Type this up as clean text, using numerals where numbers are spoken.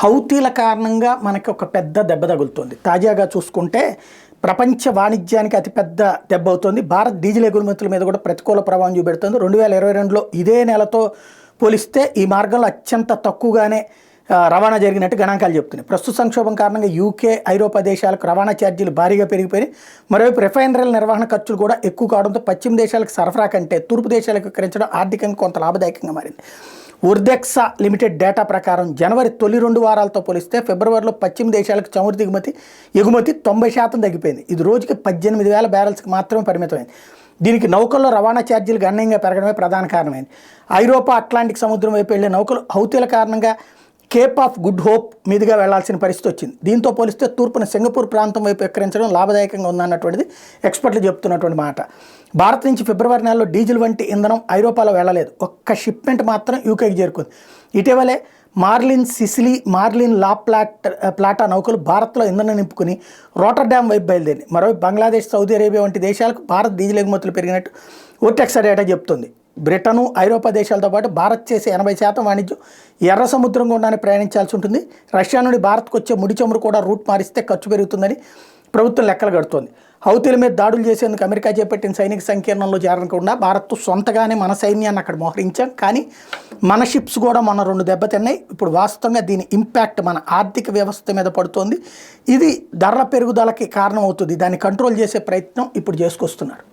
హౌతీల కారణంగా మనకి ఒక పెద్ద దెబ్బ తగులుతుంది. తాజాగా చూసుకుంటే ప్రపంచ వాణిజ్యానికి అతిపెద్ద దెబ్బ అవుతుంది. భారత్ డీజిల్ ఎగుమతుల మీద కూడా ప్రతికూల ప్రభావం చూపెడుతుంది. 2022లో ఇదే నెలతో పోలిస్తే ఈ మార్గంలో అత్యంత తక్కువగానే రవాణా జరిగినట్టు గణాంకాలు చెప్తున్నాయి. ప్రస్తుత సంక్షోభం కారణంగా యూకే, ఐరోపా దేశాలకు రవాణా ఛార్జీలు భారీగా పెరిగిపోయినాయి. మరోవైపు రిఫైనరీల నిర్వహణ ఖర్చులు కూడా ఎక్కువ కావడంతో పశ్చిమ దేశాలకు సరఫరా కంటే తూర్పు దేశాలకు విక్రయించడం ఆర్థికంగా కొంత లాభదాయకంగా మారింది. ఉర్దెక్సా లిమిటెడ్ డేటా ప్రకారం జనవరి తొలి 2 వారాలతో పోలిస్తే ఫిబ్రవరిలో పశ్చిమ దేశాలకు చమురు ఎగుమతి 90% తగ్గిపోయింది. ఇది రోజుకి 18,000 బ్యారెల్స్కి మాత్రమే పరిమితమైంది. దీనికి నౌకల్లో రవాణా ఛార్జీలు గణనీయంగా పెరగడమే ప్రధాన కారణమైంది. ఐరోపా, అట్లాంటిక్ సముద్రం వైపు వెళ్లే నౌకలు హౌతీల కారణంగా కేప్ ఆఫ్ గుడ్ హోప్ మీదుగా వెళ్లాల్సిన పరిస్థితి వచ్చింది. దీంతో పోలిస్తే తూర్పున సింగపూర్ ప్రాంతం వైపు విక్రయించడం లాభదాయకంగా ఉందన్నటువంటిది ఎక్స్పర్ట్లు చెప్తున్నటువంటి మాట. భారత్ నుంచి ఫిబ్రవరి నెలలో డీజిల్ వంటి ఇంధనం ఐరోపాలో వెళ్ళలేదు. ఒక్క షిప్మెంట్ మాత్రం యూకేకి చేరుకుంది. ఇటీవలే మార్లిన్ సిసిలీ, మార్లిన్ లా ప్లాటా నౌకలు భారత్లో ఇంధనం నింపుకుని రోటర్డామ్ వైపు బయలుదేరింది. మరోవైపు బంగ్లాదేశ్, సౌదీ అరేబియా వంటి దేశాలకు భారత్ డీజిల్ ఎగుమతులు పెరిగినట్టు ఓటెక్సా డేటా చెప్తుంది. బ్రిటను, ఐరోపా దేశాలతో పాటు భారత్ చేసే 80% వాణిజ్యం ఎర్ర సముద్రం గుండానే ప్రయాణించాల్సి ఉంటుంది. రష్యా నుండి భారత్కు వచ్చే ముడి చమురు కూడా రూట్ మారిస్తే ఖర్చు పెరుగుతుందని ప్రభుత్వం లెక్కలు కడుతోంది. హౌతీల మీద దాడులు చేసేందుకు అమెరికా చేపట్టిన సైనిక సంకీర్ణంలో చేరకుండా భారత్ సొంతగానే మన సైన్యాన్ని అక్కడ మోహరించాం. కానీ మన షిప్స్ కూడా మన 2 దెబ్బతిన్నాయి. ఇప్పుడు వాస్తవంగా దీని ఇంపాక్ట్ మన ఆర్థిక వ్యవస్థ మీద పడుతోంది. ఇది ధరల పెరుగుదలకి కారణం అవుతుంది. దాన్ని కంట్రోల్ చేసే ప్రయత్నం ఇప్పుడు చేసుకొస్తున్నారు.